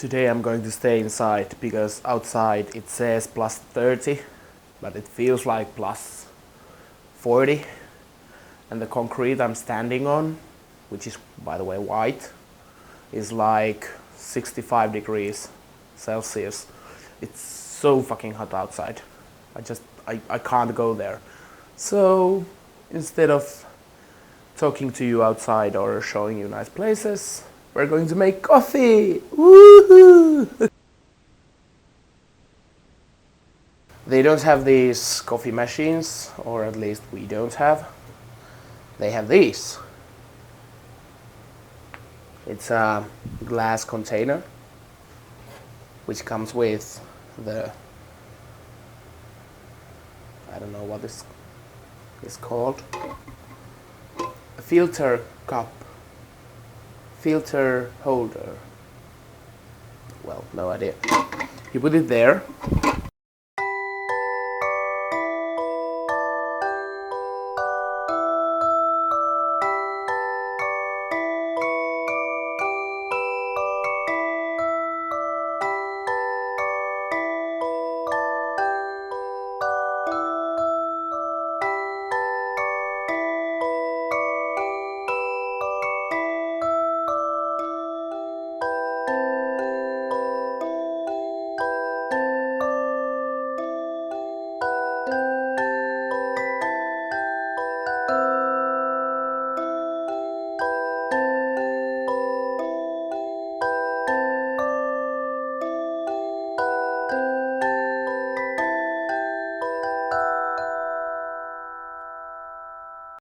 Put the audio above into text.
Today I'm going to stay inside because outside it says plus 30, but it feels like plus 40. And the concrete I'm standing on, which is by the way white, is like 65 degrees Celsius. It's so fucking hot outside. I can't go there. So instead of talking to you outside or showing you nice places, we're going to make coffee! Woohoo! They don't have these coffee machines, or at least we don't have. They have these. It's a glass container which comes with the, I don't know what this is called, a filter cup, filter holder. Well, no idea. You put it there